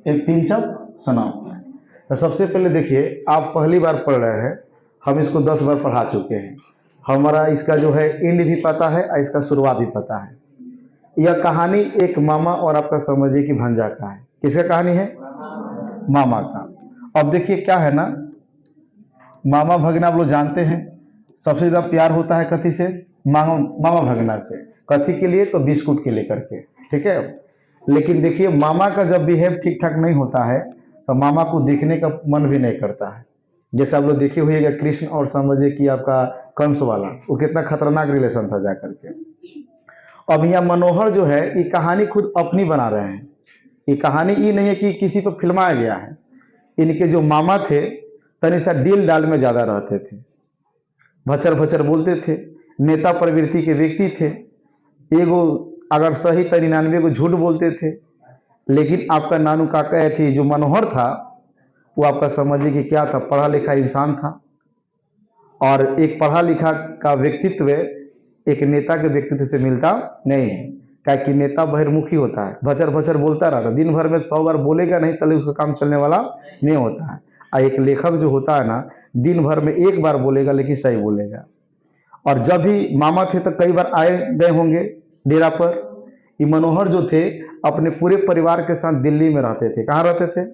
एक pinch of सनम। तो सबसे पहले देखिए, आप पहली बार पढ़ रहे हैं, हम इसको 10 बार पढ़ा चुके हैं। हमारा इसका जो है एंड भी पता है और इसका शुरुआत भी पता है। यह कहानी एक मामा और आपका समझिए कि भंजा का है। किसका कहानी है? मामा का। अब देखिए क्या है ना, मामा भगना आप लोग जानते हैं, सबसे ज्यादा प्यार होता है कथी से? मामा मामा भगना से। कथी के लिए? तो बिस्कुट के लेकर के, ठीक है। लेकिन देखिए, मामा का जब बिहेव ठीक ठाक नहीं होता है तो मामा को देखने का मन भी नहीं करता है। जैसे आप लोग देखे हुएगा कृष्ण और समझिए कि आपका कंस वाला, वो कितना खतरनाक रिलेशन था जाकर के। अब यहाँ मनोहर जो है, ये कहानी खुद अपनी बना रहे हैं। ये कहानी ये नहीं है कि किसी पर फिल्माया गया है। इनके जो मामा थे, तनी सा डील डाल में ज्यादा रहते थे, भचर भचर बोलते थे, नेता प्रवृत्ति के व्यक्ति थे। एगो अगर सही तो 99 को झूठ बोलते थे। लेकिन आपका नानू काका थी जो मनोहर था, वो आपका समझिए कि क्या था, पढ़ा लिखा इंसान था। और एक पढ़ा लिखा का व्यक्तित्व एक नेता के व्यक्तित्व से मिलता नहीं है। क्या कि नेता बहिर्मुखी होता है, भचर भचर बोलता रहता, दिन भर में 100 बार बोलेगा नहीं तले उसका काम चलने वाला नहीं होता है। और एक लेखक जो होता है ना, दिन भर में 1 बार बोलेगा लेकिन सही बोलेगा। और जब भी मामा थे तो कई बार आए गए होंगे डेरा पर। ये मनोहर जो थे, अपने पूरे परिवार के साथ दिल्ली में रहते थे। कहाँ रहते थे?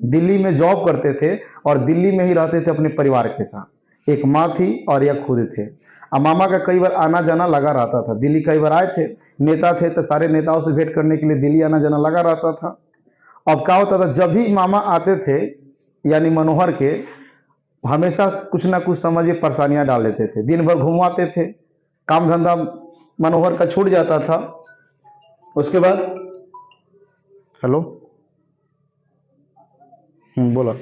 दिल्ली में जॉब करते थे और दिल्ली में ही रहते थे अपने परिवार के साथ। एक माँ थी और यह खुद थे। अब मामा का कई बार आना जाना लगा रहता था। दिल्ली कई बार आए थे, नेता थे तो सारे नेताओं से भेंट करने के लिए दिल्ली आना जाना लगा रहता था। अब क्या होता था, जब भी मामा आते थे यानी मनोहर के, हमेशा कुछ ना कुछ समझिए परेशानियां डाल देते थे। दिन भर घुमवाते थे, काम धंधा मनोहर का छूट जाता था। उसके बाद हेलो, बोला।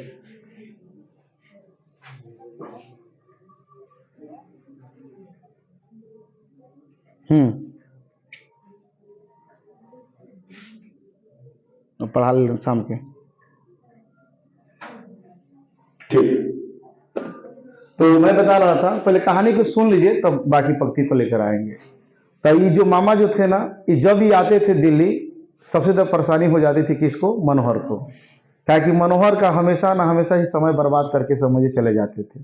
पढ़ा ले शाम के, ठीक। तो मैं बता रहा था, पहले कहानी को सुन लीजिए तब बाकी पंक्ति को लेकर आएंगे। तो ये जो मामा जो थे ना, ये जब ही आते थे दिल्ली, सबसे ज्यादा परेशानी हो जाती थी किसको? मनोहर को। क्या कि मनोहर का हमेशा ना हमेशा ही समय बर्बाद करके समझिए चले जाते थे।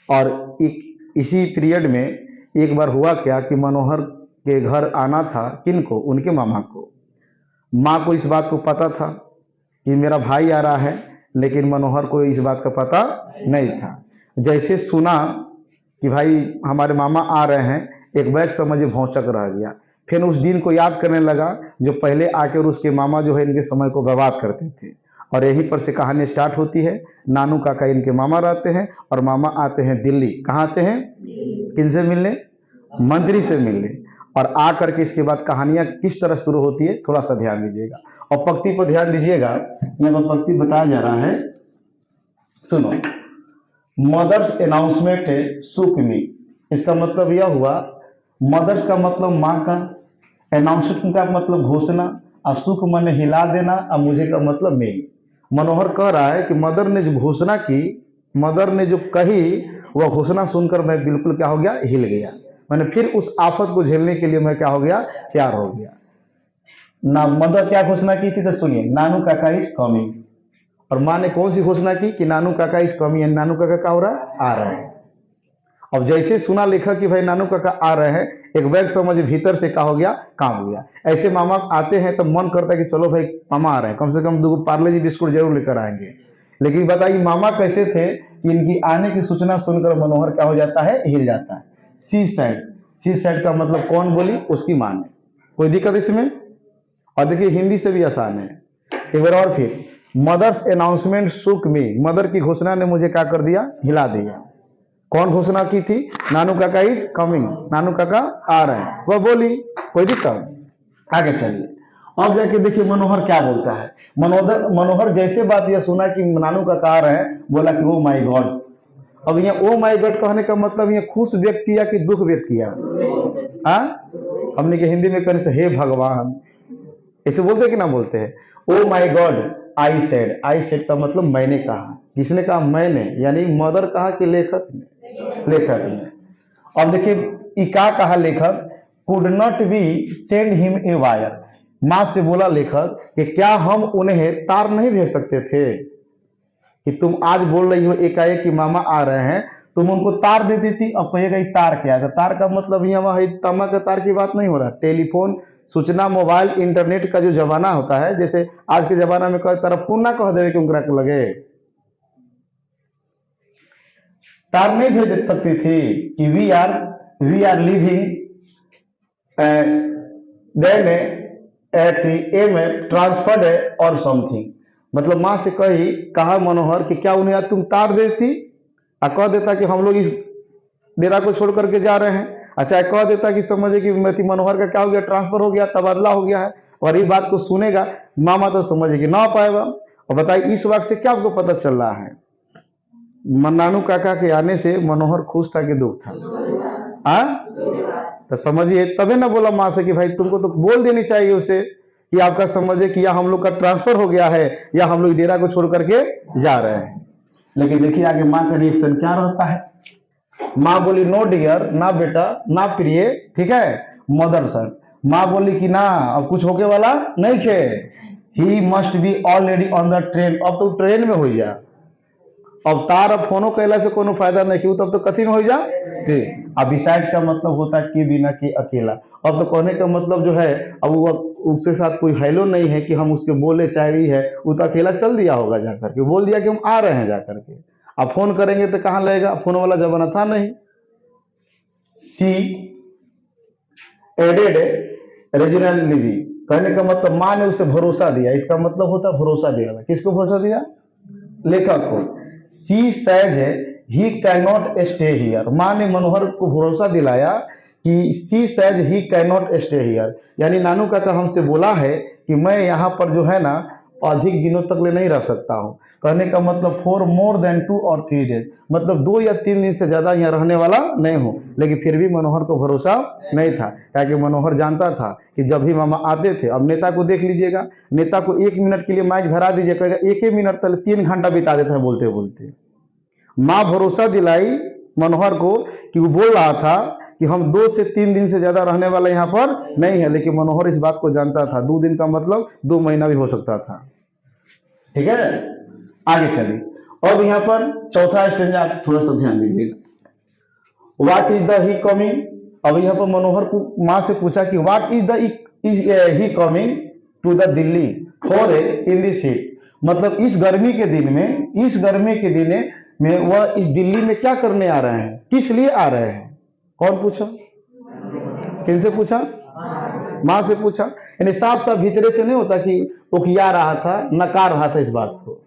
और इसी पीरियड में एक बार हुआ क्या कि मनोहर के घर आना था किनको? उनके मामा को। माँ को इस बात को पता था कि मेरा भाई आ रहा है, लेकिन मनोहर को इस बात का पता नहीं था। जैसे सुना कि भाई हमारे मामा आ रहे हैं, एक बैग समझिए भौचक रह गया। फिर उस दिन को याद करने लगा जो पहले आकर उसके मामा जो है इनके समय को बर्बाद करते थे। और यहीं पर से कहानी स्टार्ट होती है। नानू काका इनके मामा रहते हैं और मामा आते हैं दिल्ली। कहाँ आते हैं? किनसे मिलने? मंत्री से मिलने। और आ करके इसके बाद कहानियां किस तरह शुरू होती है, थोड़ा सा ध्यान दीजिएगा और पंक्ति पर ध्यान दीजिएगा। यहाँ पंक्ति बताया जा रहा है, सुनो। मदर्स अनाउंसमेंट सुक मी, इसका मतलब यह हुआ, मदर्स का मतलब माँ का, अनाउंसमेंट का मतलब घोषणा, और सुख मन हिला देना, और मुझे का मतलब मेरी। मनोहर कह रहा है कि मदर ने जो घोषणा की, मदर ने जो कही, वह घोषणा सुनकर मैं बिल्कुल क्या हो गया? हिल गया। मैंने फिर उस आफत को झेलने के लिए मैं क्या हो गया? तैयार हो गया ना। मदर क्या घोषणा की थी? तो सुनिए, नानू काका इज कमिंग। और माँ ने कौन सी घोषणा की? कि नानू काका इज कमिंग, नानू काका क्या हो रहा है? आ रहे हैं। अब जैसे सुना लेखक कि भाई नानू काका आ रहे हैं, एक बैग समझ भीतर से क्या हो गया? काम हो गया। ऐसे मामा आते हैं तो मन करता है कि चलो भाई मामा आ रहे हैं, कम से कम 2 पार्ले जी बिस्कुट जरूर लेकर आएंगे। लेकिन बताइए मामा कैसे थे कि इनकी आने की सूचना सुनकर मनोहर क्या हो जाता है? हिल जाता है। सी साइड, सी साइड का मतलब कौन बोली? उसकी माँ ने। कोई दिक्कत इसमें? और देखिए हिंदी से भी आसान है। एक बार और फिर, मदर्स अनाउंसमेंट सुक मी, मदर की घोषणा ने मुझे क्या कर दिया? हिला दिया। कौन घोषणा की थी? नानू काका इज कमिंग, नानू काका आ रहे हैं, वह बोली। कोई दिक्कत? आगे चलिए। अब जाके देखिए मनोहर क्या बोलता है। मनोहर जैसे बात यह सुना कि नानू काका आ रहे हैं, बोला कि ओ माय गॉड। अब यहाँ ओ माय गॉड कहने का मतलब यहाँ खुश व्यक्त किया कि दुख व्यक्त किया? हमने के हिंदी में कहने से हे भगवान, ऐसे बोलते कि ना बोलते हैं? Oh my God I said, I said का मतलब मैंने कहा। किसने कहा? मैंने, यानी मदर कहा कि लेखक ने? लेखक ने। अब देखिए क्या कहा लेखक? Could not be send him a wire, माँ से बोला लेखक कि क्या हम उन्हें तार नहीं भेज सकते थे, कि तुम आज बोल रही हो एकाएक कि मामा आ रहे हैं, तुम उनको तार दे देती। अब कहिएगा तार क्या है, तो तार का मतलब यहाँ वहाँ तामा का तार की बात नहीं हो रहा। टेलीफोन, सूचना, मोबाइल, इंटरनेट का जो जमाना होता है, जैसे आज के जमाना में कई तरफ फोन ना कह देवे कि उनका लगे, तार नहीं भेज सकती थी कि we are living then at am transferred और समथिंग। मतलब माँ से कहा मनोहर कि क्या उन्हें आज तुम तार देती, कह देता कि हम लोग इस डेरा को छोड़ करके जा रहे हैं। अच्छा, कह देता कि समझे कि मनोहर का क्या हो गया, ट्रांसफर हो गया, तबादला हो गया है, और ये बात को सुनेगा मामा तो समझे कि ना पाएगा। और बताइए इस वक्त से क्या आपको पता चल रहा है, नानू काका के आने से मनोहर खुश था कि दुख था? तो समझिए, तभी ना बोला माँ से कि भाई तुमको तो बोल देनी चाहिए उसे कि आपका समझे कि या हम लोग का ट्रांसफर हो गया है या हम लोग डेरा को छोड़ करके जा रहे हैं। लेकिन देखिए आगे माँ का रिएक्शन क्या रहता है। माँ बोली नो डियर, ना बेटा, ना प्रिय, ठीक है मदर सर। माँ बोली कि ना अब कुछ होके वाला नहीं थे, he must be already on the train, अब तो ट्रेन में हो जा। अब तार अब फोनो कैला से कोनो फायदा नहीं क्यों, तब तो कथी में हो जा ठीक। अब बिसाइड्स का मतलब होता है कि बिना के अकेला। अब तो कहने का मतलब जो है, अब वो उसके साथ कोई हेलो नहीं है कि हम उसके बोले चाह रही है, वो तो अकेला चल दिया होगा, जाकर के बोल दिया कि हम आ रहे हैं जाकर के। अब फोन करेंगे तो कहाँ लगेगा, फोन वाला जमाना था नहीं। सी एडेड रीजनल लिवी, कहने का मतलब माँ ने उसे भरोसा दिया, इसका मतलब होता भरोसा दिया। किसको भरोसा दिया? लेखक को। She says he can not stay here, माँ ने मनोहर को भरोसा दिलाया कि she says he can not stay here, यानी नानू काका हमसे बोला है कि मैं यहाँ पर जो है ना अधिक दिनों तक ले नहीं रह सकता हूँ। कहने का मतलब फॉर मोर देन 2 और 3 डेज, मतलब 2 या 3 दिन से ज्यादा यहाँ रहने वाला नहीं हूँ। लेकिन फिर भी मनोहर को भरोसा नहीं था, क्योंकि मनोहर जानता था कि जब भी मामा आते थे, अब नेता को देख लीजिएगा, नेता को 1 मिनट के लिए माइक धरा दीजिए, कहेगा 1 मिनट तक 3 घंटा बिता देते हैं बोलते बोलते। माँ भरोसा दिलाई मनोहर को कि वो बोल रहा था कि हम 2 से 3 दिन से ज्यादा रहने वाला यहाँ पर नहीं है, लेकिन मनोहर इस बात को जानता था 2 दिन का मतलब 2 महीना भी हो सकता था। ठीक है, आगे चलिए। अब यहाँ पर चौथा स्टेंजा आप थोड़ा सा ध्यान दीजिएगा। What is the he coming, अब यहाँ पर मनोहर को माँ से पूछा कि what is the he coming to the Delhi for in this heat, मतलब इस गर्मी के दिन में वह इस दिल्ली में क्या करने आ रहे हैं, किस लिए आ रहे हैं। कौन पूछा? किनसे पूछा? माँ से पूछा। यानी साफ साफ भीतरे से नहीं होता कि उकिया रहा था, नकार रहा था इस बात को।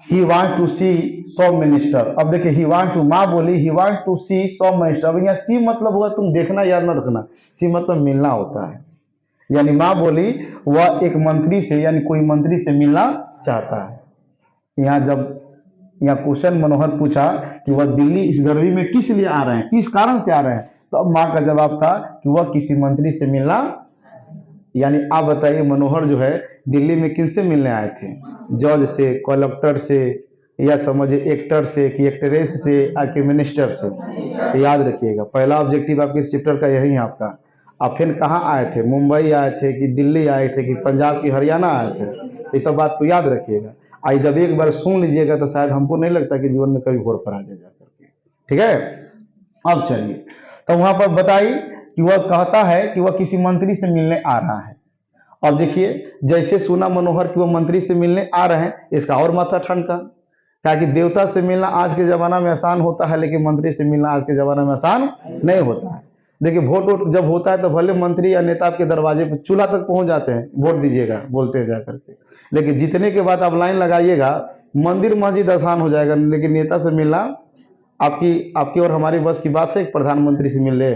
He want to see some minister, अब देखिए ही वांट टू, माँ बोली he want to see some minister. अब यहाँ सी मतलब हुआ तुम देखना याद न रखना, सी मतलब मिलना होता है। यानी माँ बोली वह एक मंत्री से, यानी कोई मंत्री से मिलना चाहता है। यहाँ जब यहाँ क्वेश्चन मनोहर पूछा कि वह दिल्ली इस गर्मी में किस लिए आ रहे हैं, किस कारण से आ रहे हैं, तो अब माँ का जवाब था कि वह किसी मंत्री से मिलना। यानी आप बताइए मनोहर जो है दिल्ली में किनसे मिलने आए थे? जज से, कलेक्टर से, या समझिए एक्टर से कि एक्ट्रेस से, कि मिनिस्टर से। तो याद रखिएगा पहला ऑब्जेक्टिव आपके इस चैप्टर का यही है आपका। आप फिर कहाँ आए थे, मुंबई आए थे कि दिल्ली आए थे कि पंजाब की हरियाणा आए थे, ये सब बात को याद रखिएगा। आई जब एक बार सुन लीजिएगा तो शायद हमको नहीं लगता कि जीवन में कभी घोर पर आ जाएगा करके। ठीक है, अब चलिए तो वहां पर बताइए कि वह कहता है कि वह किसी मंत्री से मिलने आ रहा है। अब देखिए जैसे सुना मनोहर कि वह मंत्री से मिलने आ रहे हैं, इसका और माथा ठनका, क्या कि देवता से मिलना आज के जमाना में आसान होता है, लेकिन मंत्री से मिलना आज के जमाना में आसान नहीं होता है। देखिए वोट जब होता है तो भले मंत्री या नेता आपके दरवाजे पर चूल्हा तक पहुंच जाते हैं, वोट दीजिएगा बोलते जा करके, लेकिन जीतने के बाद आप लाइन लगाइएगा, मंदिर मस्जिद आसान हो जाएगा, लेकिन नेता से मिलना आपकी और हमारी बस की बात है। एक प्रधानमंत्री से मिल ले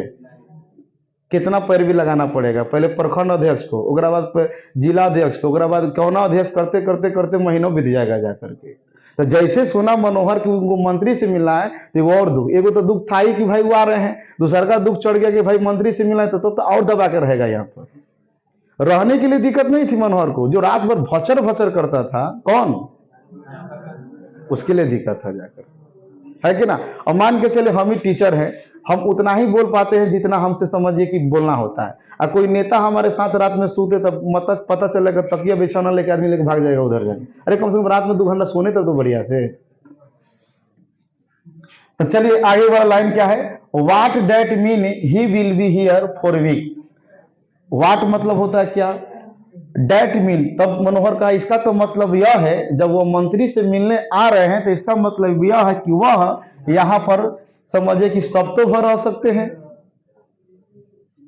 कितना पैरवी लगाना पड़ेगा, पहले प्रखंड अध्यक्ष को, उसके बाद जिला अध्यक्ष को, उसके बाद कौना अध्यक्ष करते करते करते महीनों बीत जाएगा जाकर के। तो जैसे सुना मनोहर कि उनको मंत्री से मिलना है तो वो और दुख, एगो तो दुख था ही कि भाई वो आ रहे हैं, दूसरा का दुख चढ़ गया कि भाई मंत्री से मिलना है, तो और दबा कर रहेगा। यहाँ पर रहने के लिए दिक्कत नहीं थी मनोहर को, जो रात भर भचर भचर करता था कौन, उसके लिए दिक्कत था जाकर, है कि ना। और मान के चले हम ही टीचर हैं, हम उतना ही बोल पाते हैं जितना हमसे समझिए कि बोलना होता है। और कोई नेता हमारे साथ रात में सोते तब मतलब पता चलेगा, तकिया बिछौना लेके आदमी लेके भाग जाएगा उधर जाके। अरे कम से कम रात में 2 घंटा सोने तो बढ़िया से। तो चलिए आगे वाला लाइन क्या है, what that mean he will be here for week. What मतलब होता है क्या, डैट मीन, तब मनोहर का इसका तो मतलब यह है, जब वो मंत्री से मिलने आ रहे हैं तो इसका मतलब यह है कि वह यहां पर समझे कि सब तो भर रह सकते हैं।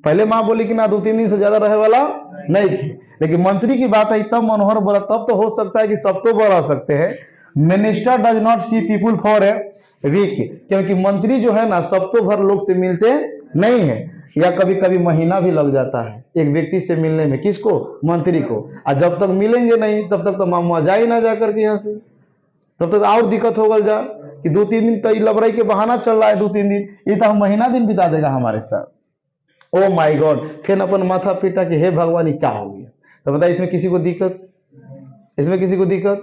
पहले मां बोली कि ना 2-3 दिन से ज्यादा रहे वाला नहीं थी, लेकिन मंत्री की बात आई तब मनोहर बोला तब तो हो सकता है कि सब तो भर रह सकते हैं। Minister does not see people for a week, क्योंकि मंत्री जो है ना सब तो भर लोग से मिलते नहीं है, या कभी कभी महीना भी लग जाता है एक व्यक्ति से मिलने में। किसको, मंत्री को। और जब तक मिलेंगे नहीं तब तक तो मामा जा ही ना जाकर के यहाँ से, तब तक और दिक्कत होगा जा कि 2-3 दिन तो लबराई के बहाना चल रहा है, 2-3 दिन, ये तो हम महीना दिन बिता देगा हमारे साथ। ओ माय गॉड, फिर अपन माथा पीटा कि हे भगवान क्या हो गया। तो बताइए इसमें किसी को दिक्कत, इसमें किसी को दिक्कत